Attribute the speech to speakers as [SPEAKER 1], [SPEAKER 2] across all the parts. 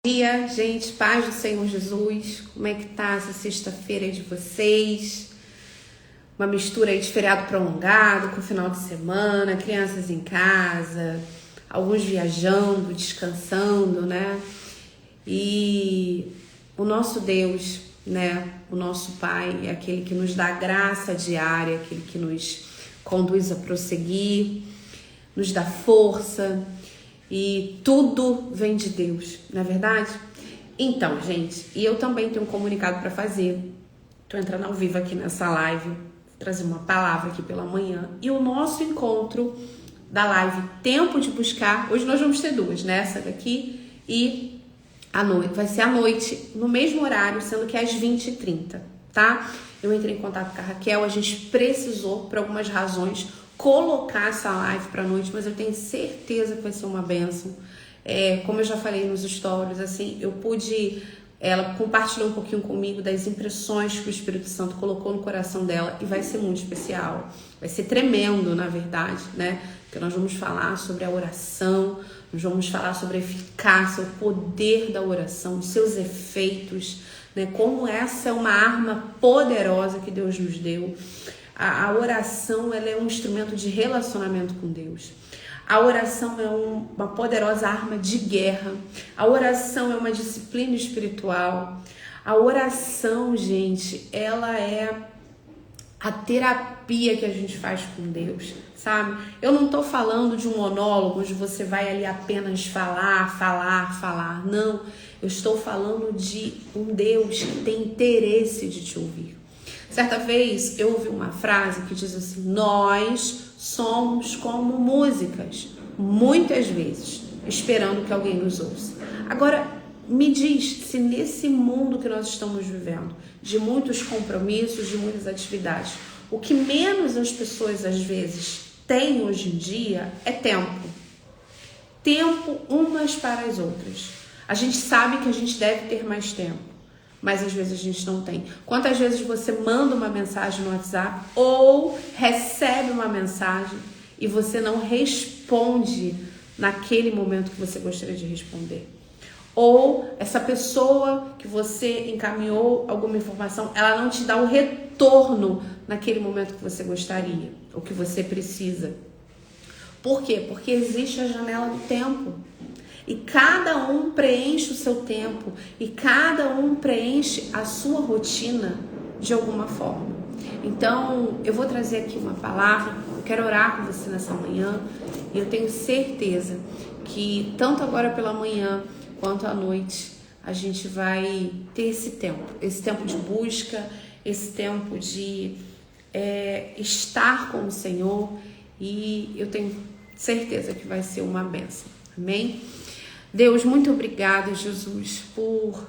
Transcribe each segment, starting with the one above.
[SPEAKER 1] Dia, gente, paz do Senhor Jesus. Como é que tá essa sexta-feira aí de vocês? Uma mistura aí de feriado prolongado com final de semana, crianças em casa, alguns viajando, descansando, né? E o nosso Deus, né? O nosso Pai é aquele que nos dá graça diária, aquele que nos conduz a prosseguir, nos dá força. E tudo vem de Deus, não é verdade? Então, gente, e eu também tenho um comunicado para fazer. Tô entrando ao vivo aqui nessa live, vou trazer uma palavra aqui pela manhã. E o nosso encontro da live Tempo de Buscar, hoje nós vamos ter duas, né? Essa daqui e à noite. Vai ser à noite, no mesmo horário, sendo que é às 20h30, tá? Eu entrei em contato com a Raquel, a gente precisou, por algumas razões, colocar essa live para noite, mas eu tenho certeza que vai ser uma bênção. Como eu já falei nos stories, assim, eu pude, ela compartilhou um pouquinho comigo das impressões que o Espírito Santo colocou no coração dela e vai ser muito especial, vai ser tremendo, na verdade, né? Porque nós vamos falar sobre a oração, nós vamos falar sobre a eficácia, o poder da oração, os seus efeitos, né? Como essa é uma arma poderosa que Deus nos deu. A oração, ela é um instrumento de relacionamento com Deus. A oração é uma poderosa arma de guerra. A oração é uma disciplina espiritual. A oração, gente, ela é a terapia que a gente faz com Deus, sabe? Eu não tô falando de um monólogo onde você vai ali apenas falar. Não, eu estou falando de um Deus que tem interesse de te ouvir. Certa vez eu ouvi uma frase que diz assim: nós somos como músicas, muitas vezes, esperando que alguém nos ouça. Agora, me diz se nesse mundo que nós estamos vivendo, de muitos compromissos, de muitas atividades, o que menos as pessoas às vezes têm hoje em dia é tempo. Tempo umas para as outras. A gente sabe que a gente deve ter mais tempo, mas às vezes a gente não tem. Quantas vezes você manda uma mensagem no WhatsApp ou recebe uma mensagem e você não responde naquele momento que você gostaria de responder? Ou essa pessoa que você encaminhou alguma informação, ela não te dá o retorno naquele momento que você gostaria, ou que você precisa. Por quê? Porque existe a janela do tempo. E cada um preenche o seu tempo e cada um preenche a sua rotina de alguma forma. Então, eu vou trazer aqui uma palavra, eu quero orar com você nessa manhã e eu tenho certeza que tanto agora pela manhã quanto à noite a gente vai ter esse tempo de busca, esse tempo de estar com o Senhor, e eu tenho certeza que vai ser uma bênção. Amém? Deus, muito obrigada, Jesus, por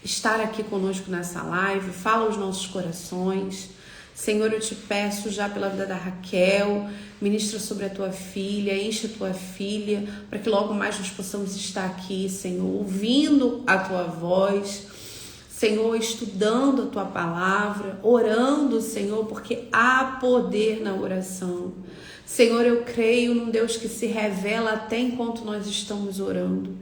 [SPEAKER 1] estar aqui conosco nessa live. Fala aos nossos corações. Senhor, eu te peço já pela vida da Raquel, ministra sobre a tua filha, enche a tua filha, para que logo mais nós possamos estar aqui, Senhor, ouvindo a tua voz, Senhor, estudando a tua palavra, orando, Senhor, porque há poder na oração. Senhor, eu creio num Deus que se revela até enquanto nós estamos orando.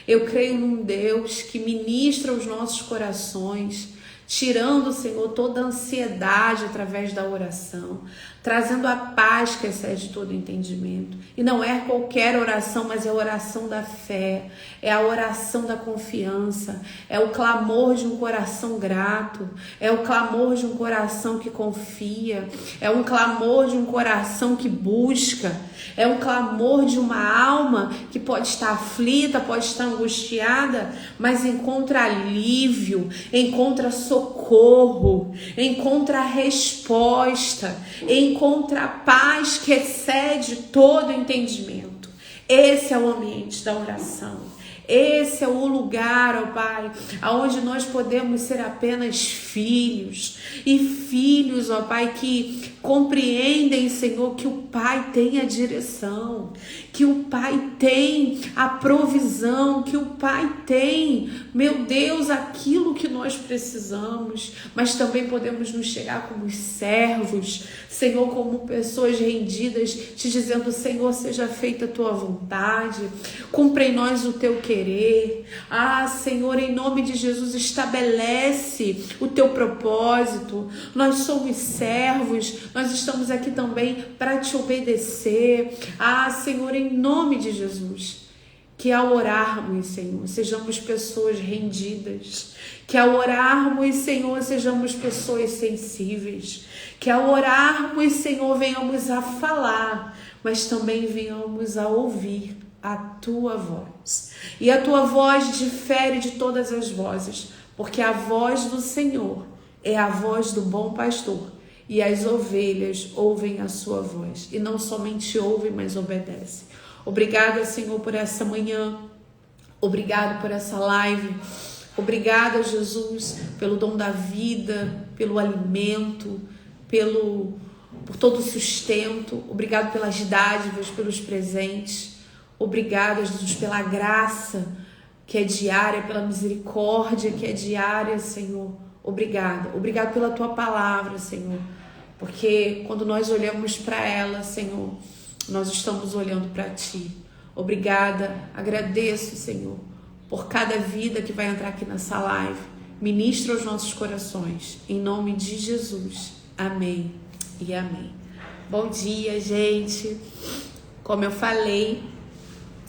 [SPEAKER 1] Eu creio num Deus que ministra os nossos corações, tirando, Senhor, toda a ansiedade através da oração, trazendo a paz que excede todo entendimento. E não é qualquer oração, mas é a oração da fé, é a oração da confiança, é o clamor de um coração grato, é o clamor de um coração que confia, é um clamor de um coração que busca, é um clamor de uma alma que pode estar aflita, pode estar angustiada, mas encontra alívio, encontra socorro, encontra resposta, encontra a paz que excede todo entendimento. Esse é o ambiente da oração. Esse é o lugar, ó Pai, onde nós podemos ser apenas filhos. E filhos, ó Pai, que compreendem, Senhor, que o Pai tem a direção, que o Pai tem a provisão, que o Pai tem, meu Deus, aquilo que nós precisamos, mas também podemos nos chegar como servos, Senhor, como pessoas rendidas, te dizendo, Senhor, seja feita a tua vontade, cumpra em nós o teu querer. Senhor, em nome de Jesus, estabelece o teu propósito. Nós somos servos, nós estamos aqui também para te obedecer. Senhor, em nome de Jesus, que ao orarmos, Senhor, sejamos pessoas rendidas, que ao orarmos, Senhor, sejamos pessoas sensíveis, que ao orarmos, Senhor, venhamos a falar, mas também venhamos a ouvir a tua voz. E a tua voz difere de todas as vozes, porque a voz do Senhor é a voz do bom pastor, e as ovelhas ouvem a sua voz, e não somente ouvem, mas obedecem. Obrigada, Senhor, por essa manhã, obrigado por essa live, obrigada, Jesus, pelo dom da vida, pelo alimento, por todo o sustento, obrigado pelas dádivas, pelos presentes, obrigada, Jesus, pela graça que é diária, pela misericórdia que é diária, Senhor. Obrigado pela tua palavra, Senhor, porque quando nós olhamos para ela, Senhor, nós estamos olhando para ti. Obrigada, agradeço, Senhor, por cada vida que vai entrar aqui nessa live. Ministra os nossos corações, em nome de Jesus. Amém e amém. Bom dia, gente. Como eu falei,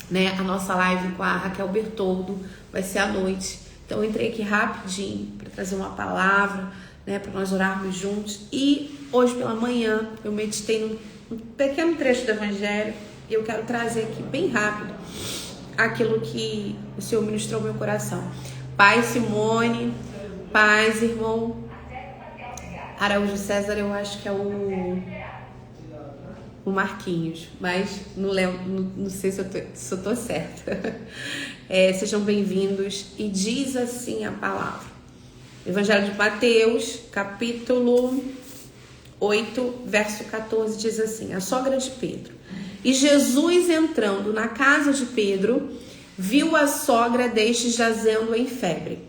[SPEAKER 1] né, a nossa live com a Raquel Bertoldo vai ser à noite. Então eu entrei aqui rapidinho para trazer uma palavra, né, para nós orarmos juntos. E hoje pela manhã eu meditei num pequeno trecho do Evangelho e eu quero trazer aqui bem rápido aquilo que o Senhor ministrou no meu coração. Paz, Simone, paz, irmão Araújo César, eu acho que é o Marquinhos, mas não lembro, não sei se eu tô certa. Sejam bem-vindos. E diz assim a palavra. Evangelho de Mateus, capítulo 8, verso 14, diz assim: a sogra de Pedro. E Jesus, entrando na casa de Pedro, viu a sogra deste jazendo em febre.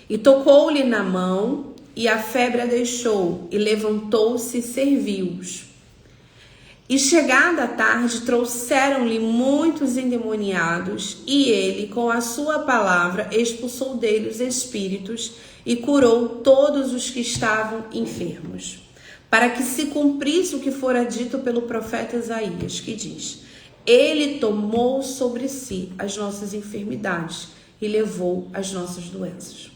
[SPEAKER 1] E tocou-lhe na mão, e a febre a deixou, e levantou-se e serviu-os. E chegada a tarde, trouxeram-lhe muitos endemoniados, e ele, com a sua palavra, expulsou dele os espíritos e curou todos os que estavam enfermos, para que se cumprisse o que fora dito pelo profeta Isaías, que diz: ele tomou sobre si as nossas enfermidades e levou as nossas doenças.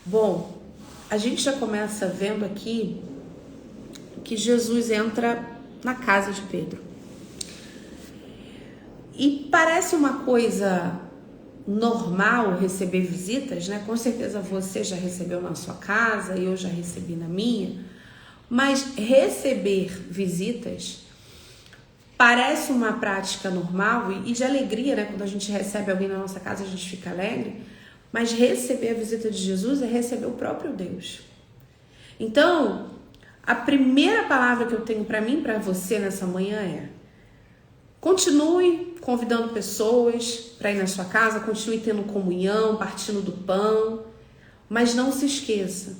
[SPEAKER 1] Bom, a gente já começa vendo aqui que Jesus entra na casa de Pedro. E parece uma coisa normal receber visitas, né? Com certeza você já recebeu na sua casa e eu já recebi na minha. Mas receber visitas parece uma prática normal e de alegria, né? Quando a gente recebe alguém na nossa casa, a gente fica alegre. Mas receber a visita de Jesus é receber o próprio Deus. Então, a primeira palavra que eu tenho para mim e para você nessa manhã é: continue convidando pessoas para ir na sua casa, continue tendo comunhão, partindo do pão, mas não se esqueça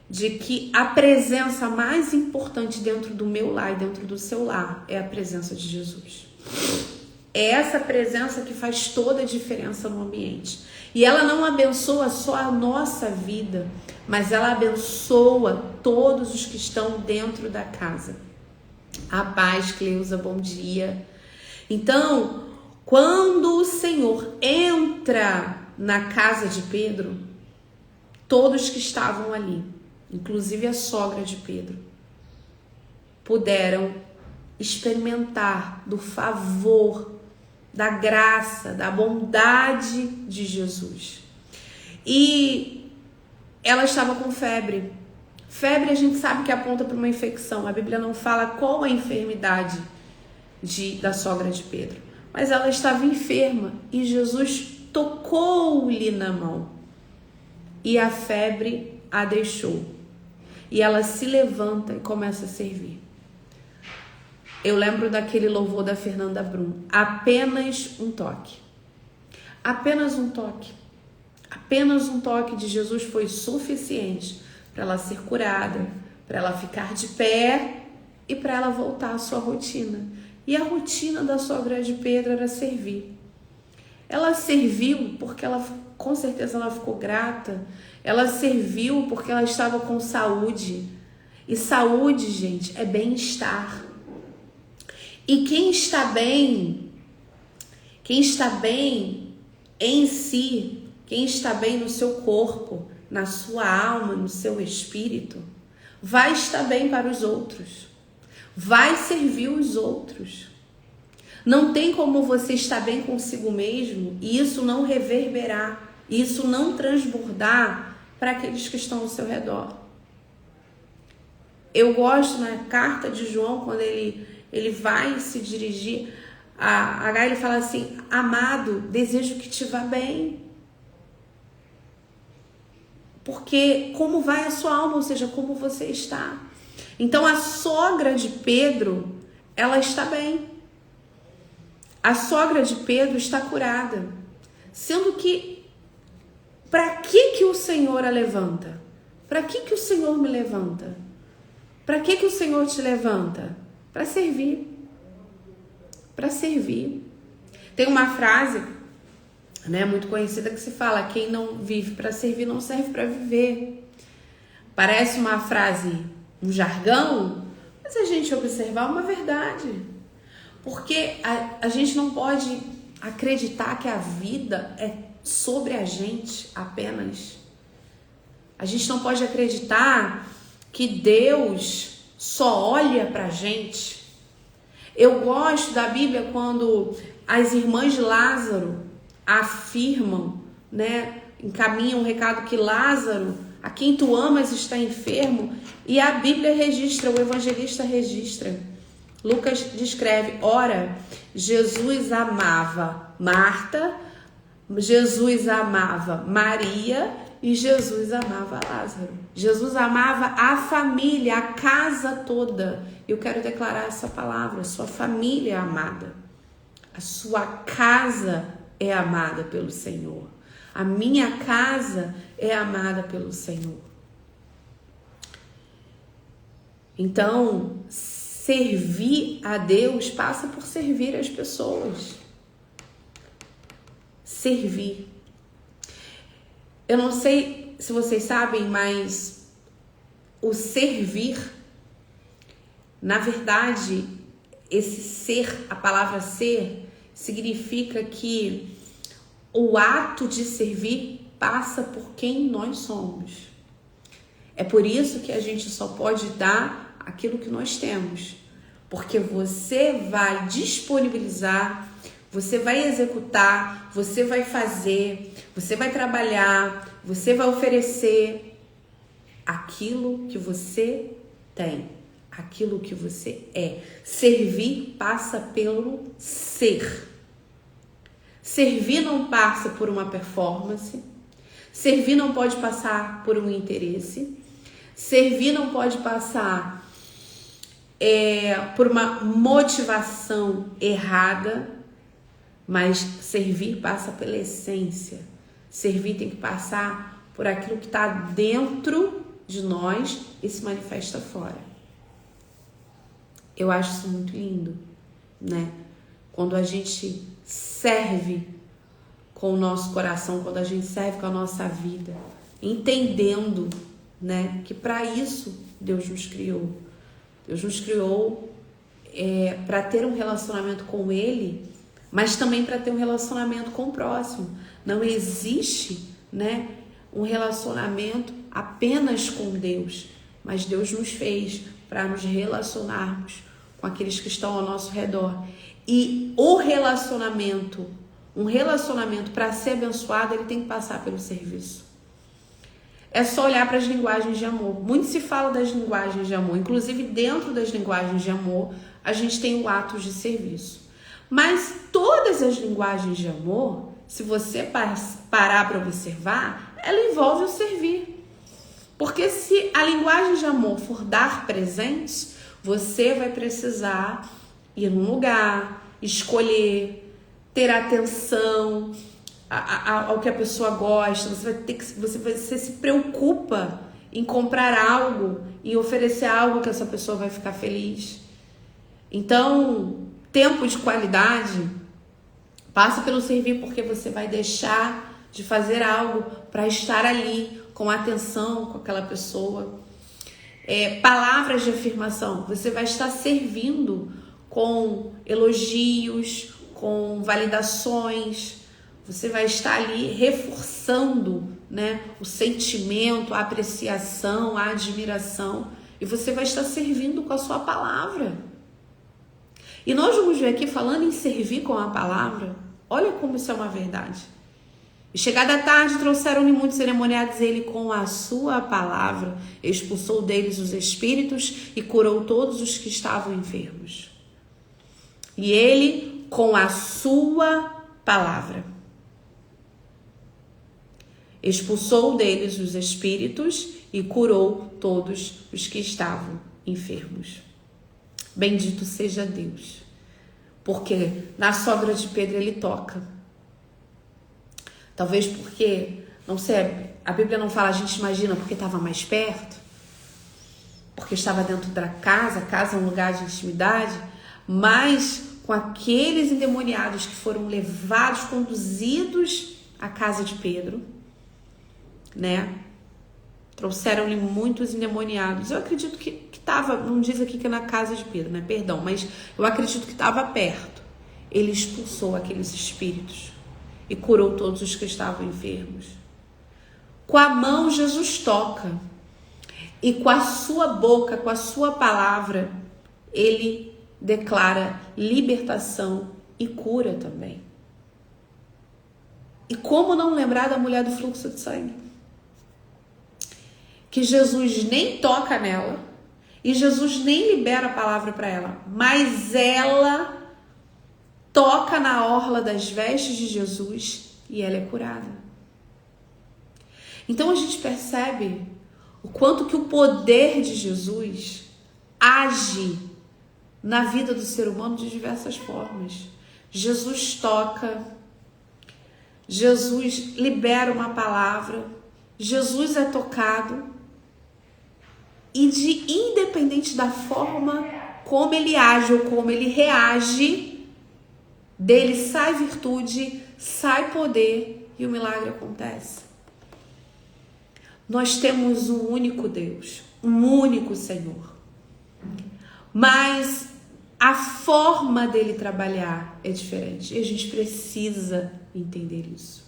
[SPEAKER 1] de que a presença mais importante dentro do meu lar e dentro do seu lar é a presença de Jesus. É essa presença que faz toda a diferença no ambiente. E ela não abençoa só a nossa vida, mas ela abençoa todos os que estão dentro da casa. A paz, Cleusa, bom dia. Então, quando o Senhor entra na casa de Pedro, todos que estavam ali, inclusive a sogra de Pedro, puderam experimentar do favor, da graça, da bondade de Jesus. E ela estava com febre. Febre a gente sabe que aponta para uma infecção. A Bíblia não fala qual a enfermidade da sogra de Pedro. Mas ela estava enferma e Jesus tocou-lhe na mão. E a febre a deixou. e ela se levanta e começa a servir. Eu lembro daquele louvor da Fernanda Brum, apenas um toque. Apenas um toque. Apenas um toque de Jesus foi suficiente para ela ser curada, para ela ficar de pé e para ela voltar à sua rotina. E a rotina da sogra de Pedro era servir. Ela serviu porque ela, com certeza, ela ficou grata. Ela serviu porque ela estava com saúde. E saúde, gente, é bem-estar. E quem está bem em si, quem está bem no seu corpo, na sua alma, no seu espírito, vai estar bem para os outros. Vai servir os outros. Não tem como você estar bem consigo mesmo e isso não reverberar, isso não transbordar para aqueles que estão ao seu redor. Eu gosto na carta de João, quando ele vai se dirigir a H, ele fala assim: amado, desejo que te vá bem. Porque como vai a sua alma, ou seja, como você está. Então a sogra de Pedro, ela está bem. A sogra de Pedro está curada. Sendo que, para que o Senhor a levanta? Para que o Senhor me levanta? Para que o Senhor te levanta? Para servir. Para servir. Tem uma frase, né, muito conhecida que se fala: quem não vive para servir não serve para viver. Parece uma frase, um jargão, mas se a gente observar, é uma verdade. Porque a gente não pode acreditar que a vida é sobre a gente apenas. A gente não pode acreditar que Deus só olha pra gente. Eu gosto da Bíblia quando as irmãs de Lázaro afirmam, né, encaminham um recado que Lázaro, a quem tu amas, está enfermo, e a Bíblia registra, o evangelista registra. Lucas descreve: ora, Jesus amava Marta, Jesus amava Maria e Jesus amava Lázaro. Jesus amava a família, a casa toda. Eu quero declarar essa palavra: sua família é amada. A sua casa é amada pelo Senhor. A minha casa é amada pelo Senhor. Então, servir a Deus passa por servir as pessoas. Servir. Eu não sei se vocês sabem, mas o servir, na verdade, esse ser, a palavra ser, significa que o ato de servir passa por quem nós somos. É por isso que a gente só pode dar aquilo que nós temos, porque você vai disponibilizar, você vai executar, você vai fazer, você vai trabalhar, você vai oferecer aquilo que você tem, aquilo que você é. Servir passa pelo ser. Servir não passa por uma performance, servir não pode passar por um interesse, servir não pode passar por uma motivação errada, mas servir passa pela essência. Servir tem que passar por aquilo que está dentro de nós e se manifesta fora. Eu acho isso muito lindo, né? Quando a gente serve com o nosso coração, quando a gente serve com a nossa vida, entendendo, né, que para isso Deus nos criou. Deus nos criou para ter um relacionamento com Ele, mas também para ter um relacionamento com o próximo. Não existe, né, um relacionamento apenas com Deus, mas Deus nos fez para nos relacionarmos com aqueles que estão ao nosso redor. E o relacionamento, um relacionamento para ser abençoado, ele tem que passar pelo serviço. É só olhar para as linguagens de amor. Muito se fala das linguagens de amor. Inclusive, dentro das linguagens de amor, a gente tem o ato de serviço. Mas todas as linguagens de amor, se você parar para observar, ela envolve o servir. Porque se a linguagem de amor for dar presentes, você vai precisar ir num lugar, escolher, ter atenção ao que a pessoa gosta. Você se preocupa em comprar algo e oferecer algo que essa pessoa vai ficar feliz. Então, tempo de qualidade passa pelo servir, porque você vai deixar de fazer algo para estar ali com atenção com aquela pessoa. Palavras de afirmação, você vai estar servindo com elogios, com validações, você vai estar ali reforçando, né, o sentimento, a apreciação, a admiração, e você vai estar servindo com a sua palavra. E nós vamos ver aqui, falando em servir com a palavra, olha como isso é uma verdade. E chegada a tarde, trouxeram-lhe muitos endemoniados, ele com a sua palavra expulsou deles os espíritos e curou todos os que estavam enfermos. E ele com a sua palavra expulsou deles os espíritos e curou todos os que estavam enfermos. Bendito seja Deus, porque na sogra de Pedro ele toca. Talvez porque, não sei, a Bíblia não fala, a gente imagina porque estava mais perto, porque estava dentro da casa, a casa é um lugar de intimidade, mas com aqueles endemoniados que foram levados, conduzidos à casa de Pedro, né? Trouxeram-lhe muitos endemoniados. Eu acredito que estava, não diz aqui que é na casa de Pedro, né? Perdão, mas eu acredito que estava perto. Ele expulsou aqueles espíritos e curou todos os que estavam enfermos. Com a mão Jesus toca, e com a sua boca, com a sua palavra, ele declara libertação e cura também. E como não lembrar da mulher do fluxo de sangue? Que Jesus nem toca nela, e Jesus nem libera a palavra para ela, mas ela toca na orla das vestes de Jesus e ela é curada. Então a gente percebe o quanto que o poder de Jesus age na vida do ser humano de diversas formas. Jesus toca, Jesus libera uma palavra, Jesus é tocado, e independente da forma como ele age ou como ele reage, dele sai virtude, sai poder e o milagre acontece. Nós temos um único Deus, um único Senhor. Mas a forma dele trabalhar é diferente. E a gente precisa entender isso.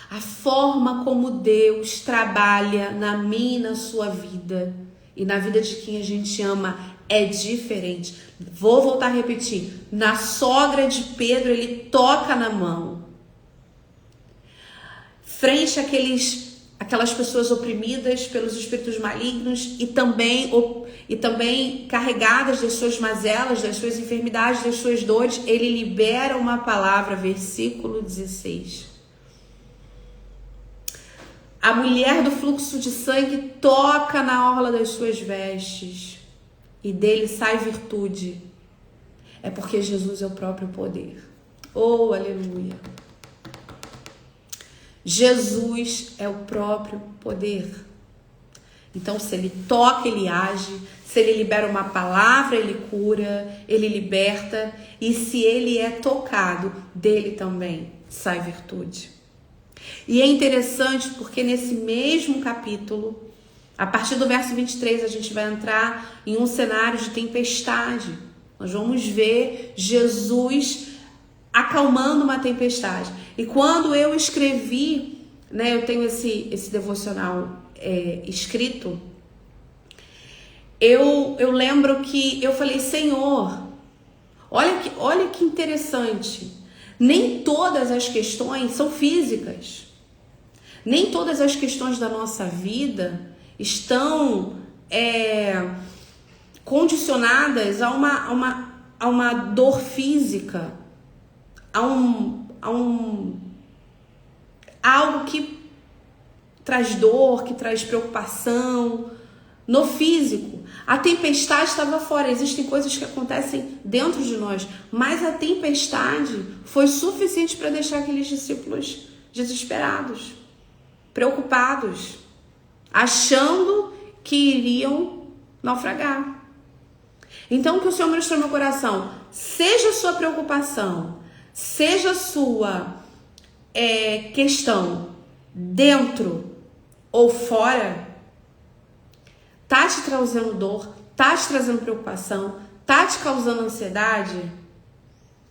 [SPEAKER 1] A forma como Deus trabalha na minha e na sua vida e na vida de quem a gente ama é diferente. Vou voltar a repetir. Na sogra de Pedro, ele toca na mão. Frente àquelas pessoas oprimidas pelos espíritos malignos e também carregadas das suas mazelas, das suas enfermidades, das suas dores, ele libera uma palavra, versículo 16. A mulher do fluxo de sangue toca na orla das suas vestes e dele sai virtude. É porque Jesus é o próprio poder. Oh, aleluia! Jesus é o próprio poder. Então, se ele toca, ele age. Se ele libera uma palavra, ele cura, ele liberta. E se ele é tocado, dele também sai virtude. E é interessante porque nesse mesmo capítulo, a partir do verso 23, a gente vai entrar em um cenário de tempestade. Nós vamos ver Jesus acalmando uma tempestade. E quando eu escrevi, né, eu tenho esse devocional escrito, eu lembro que eu falei, Senhor, olha que interessante, nem todas as questões são físicas, nem todas as questões da nossa vida estão condicionadas a uma dor física, a algo traz dor, que traz preocupação no físico. A tempestade estava fora. Existem coisas que acontecem dentro de nós, mas a tempestade foi suficiente para deixar aqueles discípulos desesperados, preocupados, achando que iriam naufragar. Então, o que o Senhor ministrou no meu coração, seja a sua preocupação, seja a sua questão dentro ou fora, tá te trazendo dor, tá te trazendo preocupação, tá te causando ansiedade,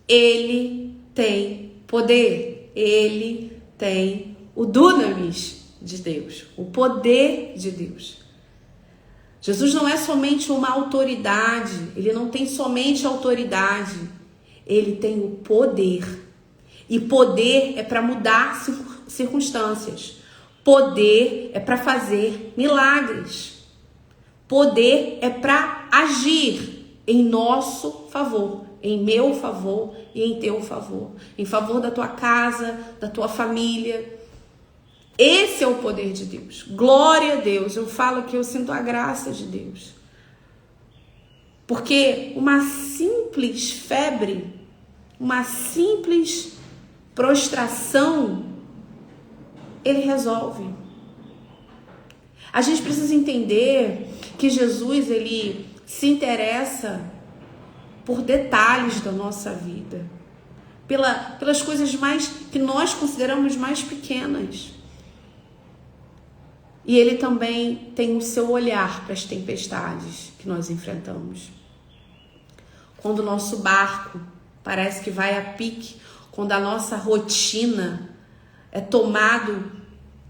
[SPEAKER 1] ele tem poder, ele tem o dunamis de Deus, o poder de Deus. Jesus não é somente uma autoridade, ele não tem somente autoridade, ele tem o poder. E poder é para mudar circunstâncias. Poder é para fazer milagres. Poder é para agir em nosso favor, em meu favor e em teu favor, em favor da tua casa, da tua família. Esse é o poder de Deus. Glória a Deus. Eu falo que eu sinto a graça de Deus. Porque uma simples febre, uma simples prostração, ele resolve. A gente precisa entender que Jesus, ele se interessa por detalhes da nossa vida, pelas coisas mais que nós consideramos mais pequenas. E ele também tem o seu olhar para as tempestades que nós enfrentamos. Quando o nosso barco parece que vai a pique, quando a nossa rotina é tomado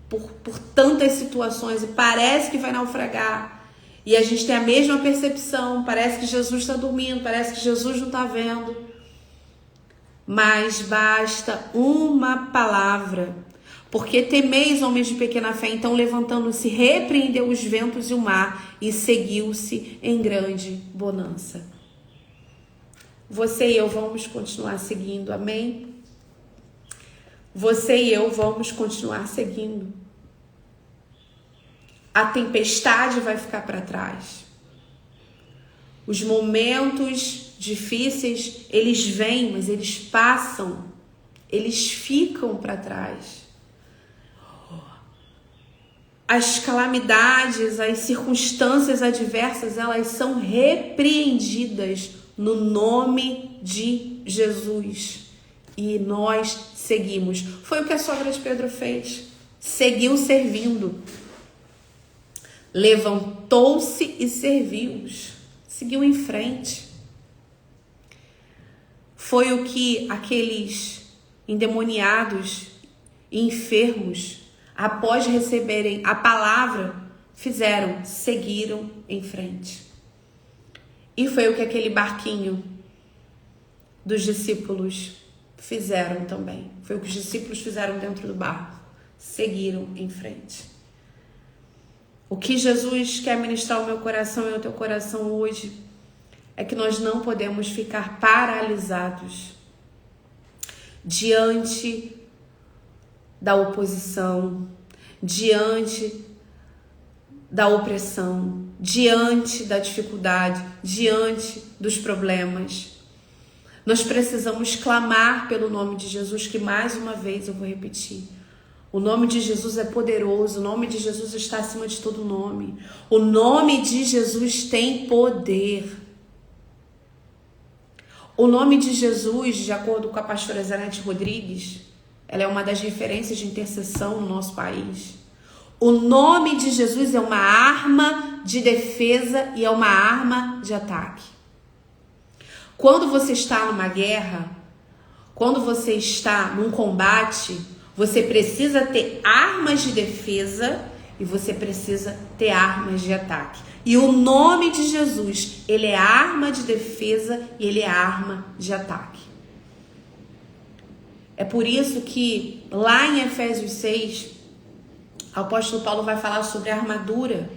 [SPEAKER 1] por tantas situações e parece que vai naufragar, e a gente tem a mesma percepção, parece que Jesus está dormindo, parece que Jesus não está vendo, mas basta uma palavra. Porque temeis, homens de pequena fé, então levantando-se, repreendeu os ventos e o mar e seguiu-se em grande bonança. Você e eu vamos continuar seguindo, amém? Você e eu vamos continuar seguindo. A tempestade vai ficar para trás. Os momentos difíceis, eles vêm, mas eles passam, eles ficam para trás. As calamidades, as circunstâncias adversas, elas são repreendidas no nome de Jesus. E nós seguimos. Foi o que a sogra de Pedro fez. Seguiu servindo. Levantou-se e serviu-os. Seguiu em frente. Foi o que aqueles endemoniados e enfermos, após receberem a palavra, fizeram, seguiram em frente. E foi o que aquele barquinho dos discípulos fizeram também. Foi o que os discípulos fizeram dentro do barco. Seguiram em frente. O que Jesus quer ministrar ao meu coração e ao teu coração hoje é que nós não podemos ficar paralisados diante da oposição, diante da opressão, diante da dificuldade, diante dos problemas. Nós precisamos clamar pelo nome de Jesus, que mais uma vez eu vou repetir. O nome de Jesus é poderoso, o nome de Jesus está acima de todo nome. O nome de Jesus tem poder. O nome de Jesus, de acordo com a pastora Zanete Rodrigues, ela é uma das referências de intercessão no nosso país. O nome de Jesus é uma arma de defesa e é uma arma de ataque. Quando você está numa guerra, quando você está num combate, você precisa ter armas de defesa e você precisa ter armas de ataque. E o nome de Jesus, ele é arma de defesa e ele é arma de ataque. É por isso que lá em Efésios 6, o apóstolo Paulo vai falar sobre a armadura,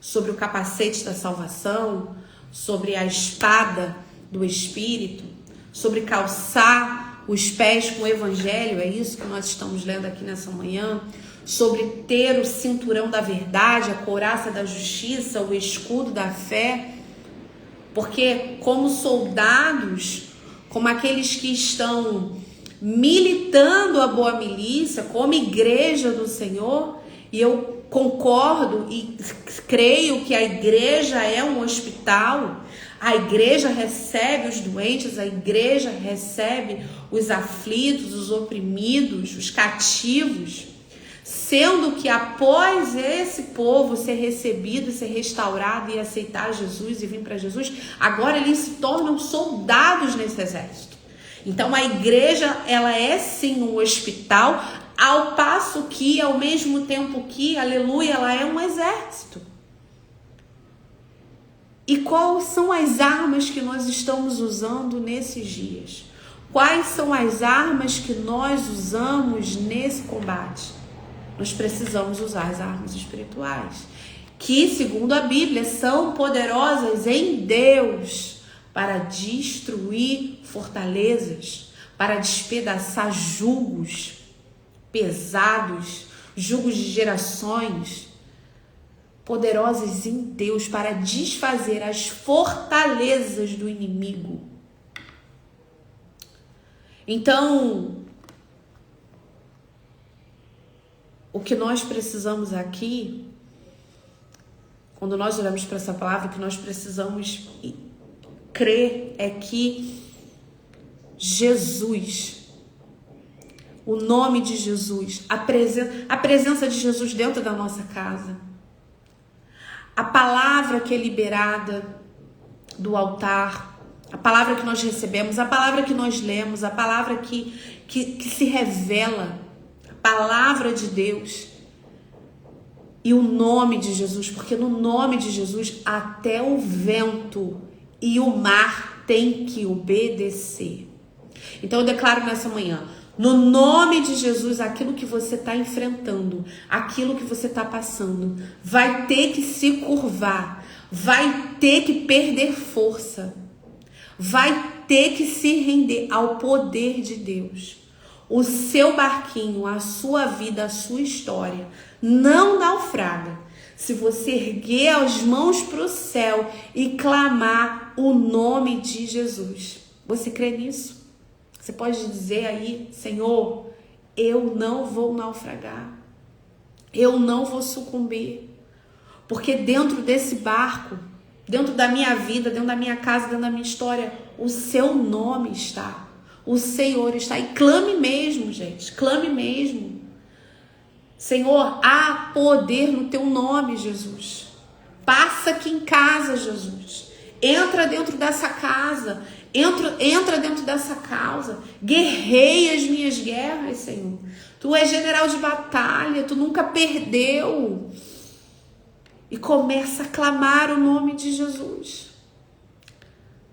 [SPEAKER 1] sobre o capacete da salvação, sobre a espada do Espírito, sobre calçar os pés com o Evangelho, é isso que nós estamos lendo aqui nessa manhã, sobre ter o cinturão da verdade, a couraça da justiça, o escudo da fé. Porque como soldados, como aqueles que estão militando a boa milícia, como igreja do Senhor, e eu concordo e creio que a igreja é um hospital, a igreja recebe os doentes, a igreja recebe os aflitos, os oprimidos, os cativos, sendo que após esse povo ser recebido, ser restaurado e aceitar Jesus e vir para Jesus, agora eles se tornam soldados nesse exército. Então a igreja, ela é sim um hospital, ao passo que, ao mesmo tempo que, aleluia, ela é um exército. E quais são as armas que nós estamos usando nesses dias? Quais são as armas que nós usamos nesse combate? Nós precisamos usar as armas espirituais, que, segundo a Bíblia, são poderosas em Deus para destruir fortalezas, para despedaçar jugos pesados, jugos de gerações, poderosas em Deus para desfazer as fortalezas do inimigo. Então, o que nós precisamos aqui, quando nós olhamos para essa palavra, o que nós precisamos crer é que Jesus, o nome de Jesus, a presença de Jesus dentro da nossa casa, a palavra que é liberada do altar, a palavra que nós recebemos, a palavra que nós lemos, a palavra que se revela, a palavra de Deus e o nome de Jesus, porque no nome de Jesus até o vento e o mar tem que obedecer. Então eu declaro nessa manhã, no nome de Jesus, aquilo que você está enfrentando, aquilo que você está passando, vai ter que se curvar, vai ter que perder força, vai ter que se render ao poder de Deus. O seu barquinho, a sua vida, a sua história não naufraga se você erguer as mãos para o céu e clamar o nome de Jesus. Você crê nisso? Você pode dizer aí, Senhor, eu não vou naufragar, eu não vou sucumbir, porque dentro desse barco, dentro da minha vida, dentro da minha casa, dentro da minha história, o seu nome está, o Senhor está. E clame mesmo, gente, clame mesmo. Senhor, há poder no teu nome, Jesus. Passa aqui em casa, Jesus. Entra dentro dessa casa. Entra dentro dessa causa. Guerreia as minhas guerras, Senhor. Tu és general de batalha. Tu nunca perdeu. E começa a clamar o nome de Jesus.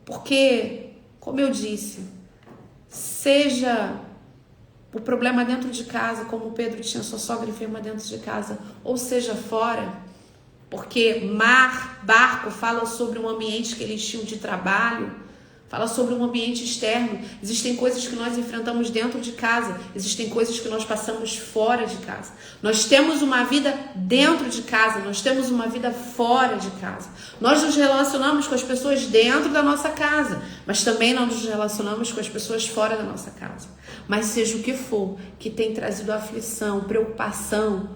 [SPEAKER 1] Porque, como eu disse, seja o problema dentro de casa, como Pedro tinha sua sogra enferma dentro de casa, ou seja fora, porque barco fala sobre um ambiente que eles tinham de trabalho, fala sobre um ambiente externo. Existem coisas que nós enfrentamos dentro de casa, existem coisas que nós passamos fora de casa. Nós temos uma vida dentro de casa, nós temos uma vida fora de casa. Nós nos relacionamos com as pessoas dentro da nossa casa, mas também nós nos relacionamos com as pessoas fora da nossa casa. Mas seja o que for que tem trazido aflição, preocupação,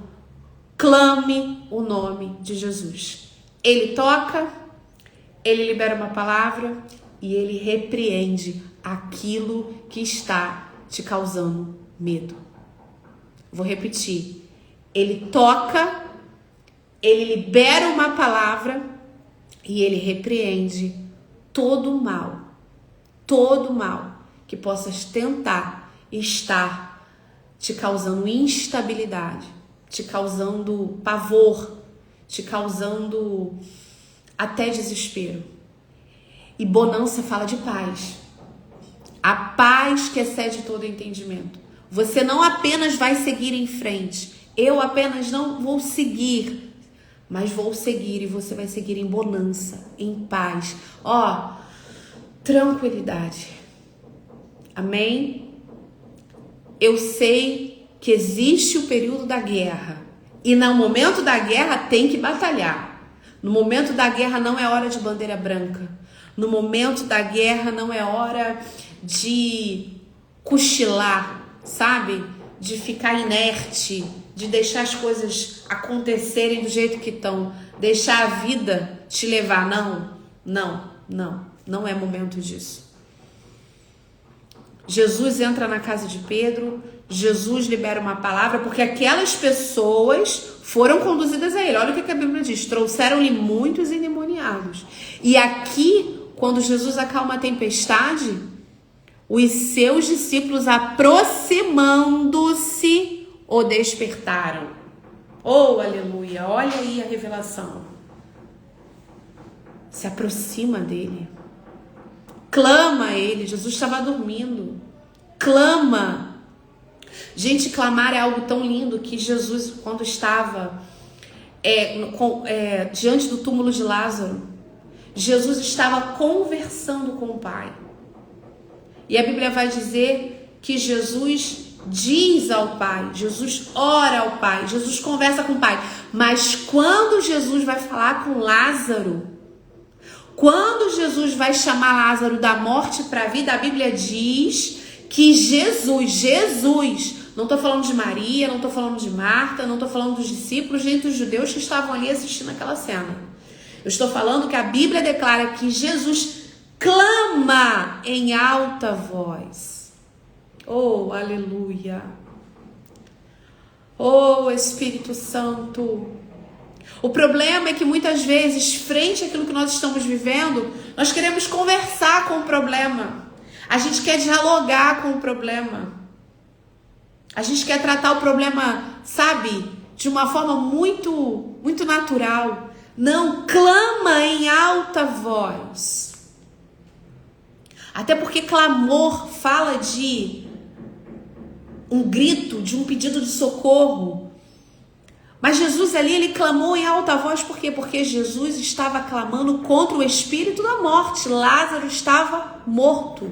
[SPEAKER 1] clame o nome de Jesus. Ele toca, ele libera uma palavra e ele repreende aquilo que está te causando medo. Vou repetir. Ele toca, ele libera uma palavra e ele repreende todo o mal que possas tentar estar te causando instabilidade, te causando pavor, te causando até desespero. E bonança fala de paz. A paz que excede todo entendimento. Você não apenas vai seguir em frente. Eu apenas não vou seguir, mas vou seguir e você vai seguir em bonança, em paz. Tranquilidade. Amém? Eu sei que existe o período da guerra. E no momento da guerra tem que batalhar. No momento da guerra não é hora de bandeira branca. No momento da guerra não é hora de cochilar, sabe? De ficar inerte, de deixar as coisas acontecerem do jeito que estão. Deixar a vida te levar. Não é momento disso. Jesus entra na casa de Pedro, Jesus libera uma palavra, porque aquelas pessoas foram conduzidas a ele. Olha o que a Bíblia diz: trouxeram-lhe muitos endemoniados. E aqui, quando Jesus acalma a tempestade, os seus discípulos, aproximando-se, o despertaram. Oh, aleluia! Olha aí a revelação. Se aproxima dele. Clama a ele. Jesus estava dormindo. Clama. Gente, clamar é algo tão lindo que Jesus, quando estava diante do túmulo de Lázaro, Jesus estava conversando com o Pai. E a Bíblia vai dizer que Jesus diz ao Pai, Jesus ora ao Pai, Jesus conversa com o Pai. Mas quando Jesus vai falar com Lázaro, quando Jesus vai chamar Lázaro da morte para a vida, a Bíblia diz que Jesus, não estou falando de Maria, não estou falando de Marta, não estou falando dos discípulos, nem dos judeus que estavam ali assistindo aquela cena. Eu estou falando que a Bíblia declara que Jesus clama em alta voz. Oh, aleluia! Oh, Espírito Santo! O problema é que muitas vezes, frente àquilo que nós estamos vivendo, nós queremos conversar com o problema. A gente quer dialogar com o problema. A gente quer tratar o problema, sabe, de uma forma muito natural. Não, clama em alta voz. Até porque clamor fala de um grito, de um pedido de socorro. Mas Jesus ali, ele clamou em alta voz, por quê? Porque Jesus estava clamando contra o espírito da morte. Lázaro estava morto.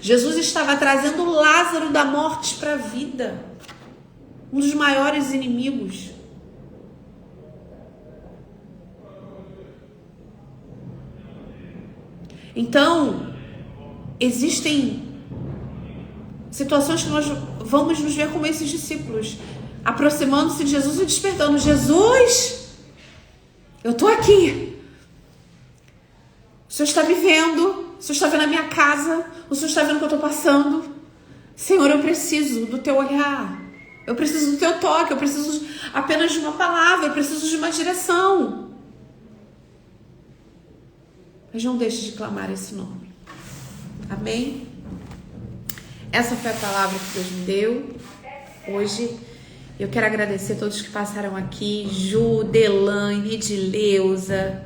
[SPEAKER 1] Jesus estava trazendo Lázaro da morte para a vida. Um dos maiores inimigos. Então, existem situações que nós vamos nos ver como esses discípulos, aproximando-se de Jesus e despertando. Jesus, eu estou aqui. O Senhor está me vendo. O Senhor está vendo a minha casa. O Senhor está vendo o que eu estou passando. Senhor, eu preciso do teu olhar. Eu preciso do teu toque. Eu preciso apenas de uma palavra. Eu preciso de uma direção. Mas não deixe de clamar esse nome. Amém? Essa foi a palavra que Deus me deu hoje. Eu quero agradecer a todos que passaram aqui. Ju, Delaine, Edileuza,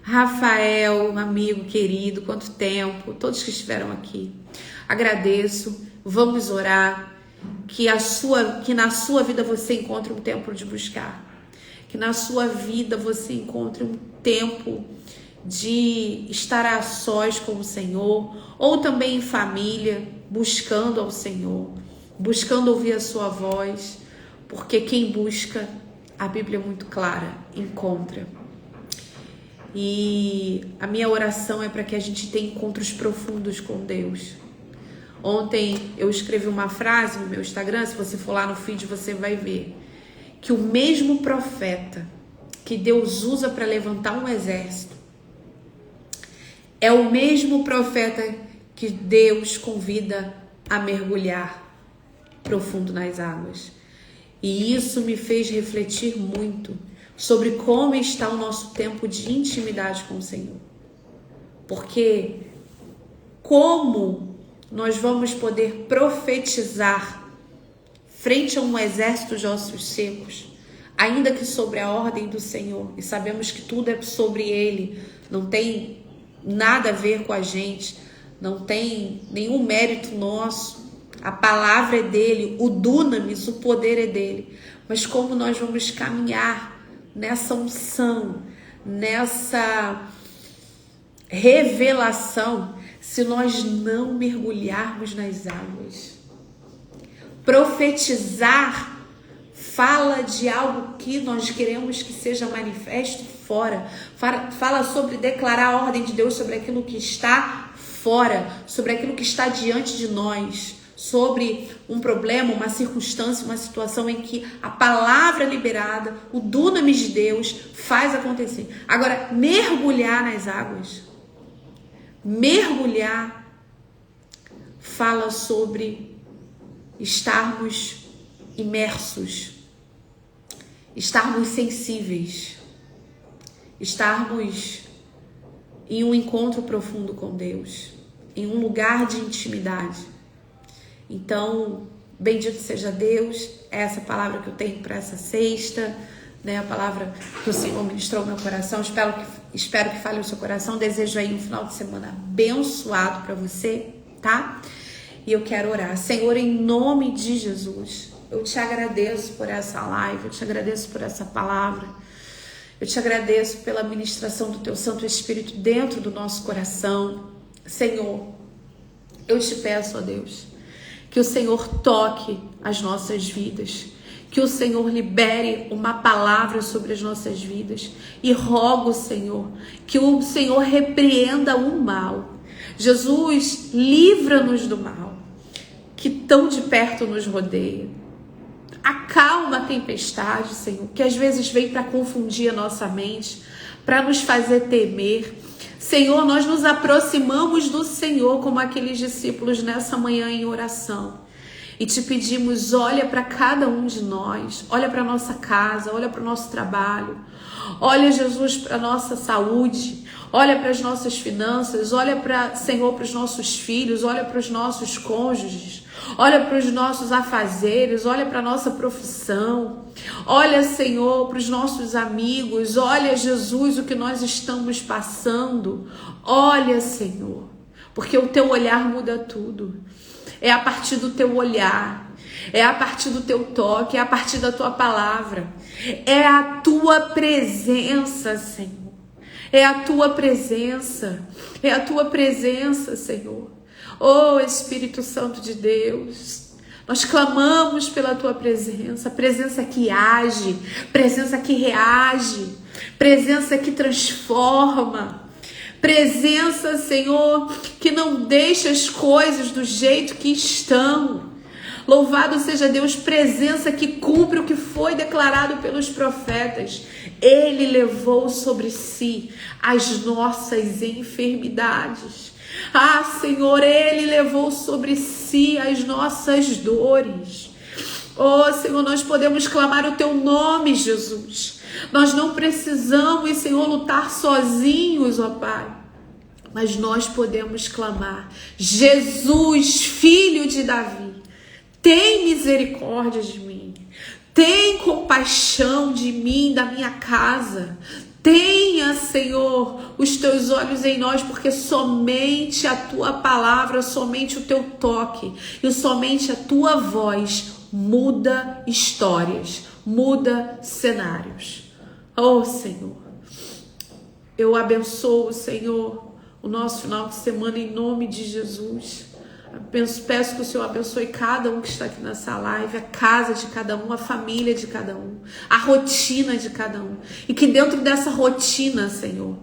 [SPEAKER 1] Rafael, um amigo querido, quanto tempo. Todos que estiveram aqui. Agradeço. Vamos orar. Que na sua vida você encontre um tempo de buscar. Que na sua vida você encontre um tempo de estar a sós com o Senhor. Ou também em família, buscando ao Senhor. Buscando ouvir a sua voz. Porque quem busca, a Bíblia é muito clara, encontra. E a minha oração é para que a gente tenha encontros profundos com Deus. Ontem eu escrevi uma frase no meu Instagram, se você for lá no feed você vai ver, que o mesmo profeta que Deus usa para levantar um exército, é o mesmo profeta que Deus convida a mergulhar profundo nas águas. E isso me fez refletir muito sobre como está o nosso tempo de intimidade com o Senhor. Porque como nós vamos poder profetizar frente a um exército de ossos secos, ainda que sobre a ordem do Senhor, e sabemos que tudo é sobre Ele, não tem nada a ver com a gente, não tem nenhum mérito nosso. A palavra é dele, o dunamis, o poder é dele. Mas como nós vamos caminhar nessa unção, nessa revelação, se nós não mergulharmos nas águas? Profetizar fala de algo que nós queremos que seja manifesto fora. Fala sobre declarar a ordem de Deus sobre aquilo que está fora, sobre aquilo que está diante de nós, sobre um problema, uma circunstância, uma situação em que a palavra liberada, o dunamis de Deus faz acontecer. Agora, mergulhar nas águas, mergulhar fala sobre estarmos imersos, estarmos sensíveis, estarmos em um encontro profundo com Deus, em um lugar de intimidade. Então, bendito seja Deus, essa palavra que eu tenho para essa sexta, né? A palavra que o Senhor ministrou no meu coração, espero que fale o seu coração. Desejo aí um final de semana abençoado para você, tá? E eu quero orar. Senhor, em nome de Jesus, eu te agradeço por essa live, eu te agradeço por essa palavra, eu te agradeço pela ministração do teu Santo Espírito dentro do nosso coração. Senhor, eu te peço, ó Deus, que o Senhor toque as nossas vidas, que o Senhor libere uma palavra sobre as nossas vidas, e rogo, Senhor, que o Senhor repreenda o mal. Jesus, livra-nos do mal, que tão de perto nos rodeia. Acalma a tempestade, Senhor, que às vezes vem para confundir a nossa mente, para nos fazer temer. Senhor, nós nos aproximamos do Senhor como aqueles discípulos nessa manhã em oração. E te pedimos, olha para cada um de nós, olha para a nossa casa, olha para o nosso trabalho, olha, Jesus, para a nossa saúde, olha para as nossas finanças, olha, Senhor, para os nossos filhos, olha para os nossos cônjuges, olha para os nossos afazeres, olha para a nossa profissão, olha, Senhor, para os nossos amigos, olha, Jesus, o que nós estamos passando, olha, Senhor, porque o teu olhar muda tudo. É a partir do teu olhar, é a partir do teu toque, é a partir da tua palavra, é a tua presença, Senhor. É a tua presença, é a tua presença, Senhor. Oh, Espírito Santo de Deus, nós clamamos pela tua presença, presença que age, presença que reage, presença que transforma. Presença, Senhor, que não deixa as coisas do jeito que estão. Louvado seja Deus, presença que cumpre o que foi declarado pelos profetas. Ele levou sobre si as nossas enfermidades. Ah, Senhor, Ele levou sobre si as nossas dores. Oh, Senhor, nós podemos clamar o Teu nome, Jesus. Nós não precisamos, Senhor, lutar sozinhos, ó Pai. Mas nós podemos clamar: Jesus, filho de Davi, tem misericórdia de mim. Tem compaixão de mim, da minha casa. Tenha, Senhor, os teus olhos em nós, porque somente a tua palavra, somente o teu toque e somente a tua voz muda histórias, muda cenários. Oh, Senhor, eu abençoo, Senhor, o nosso final de semana em nome de Jesus. Peço que o Senhor abençoe cada um que está aqui nessa live, a casa de cada um, a família de cada um, a rotina de cada um. E que dentro dessa rotina, Senhor,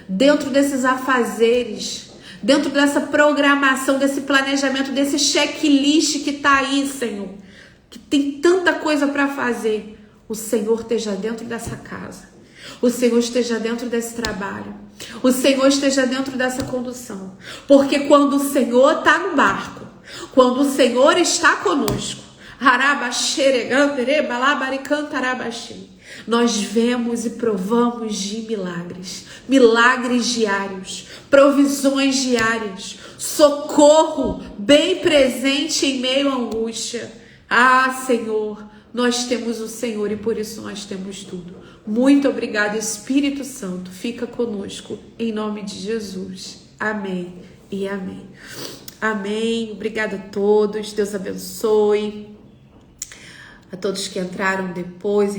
[SPEAKER 1] dentro desses afazeres, dentro dessa programação, desse planejamento, desse checklist que está aí, Senhor, que tem tanta coisa para fazer, o Senhor esteja dentro dessa casa. O Senhor esteja dentro desse trabalho. O Senhor esteja dentro dessa condução. Porque quando o Senhor está no barco, quando o Senhor está conosco, nós vemos e provamos de milagres. Milagres diários, provisões diárias, socorro bem presente em meio à angústia. Ah, Senhor, nós temos o Senhor e por isso nós temos tudo. Muito obrigado, Espírito Santo. Fica conosco, em nome de Jesus. Amém e amém. Amém. Obrigada a todos. Deus abençoe. A todos que entraram depois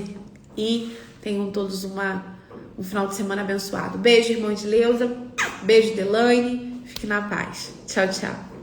[SPEAKER 1] e tenham todos um final de semana abençoado. Beijo, irmã de Leusa. Beijo, Delaine. Fique na paz. Tchau, tchau.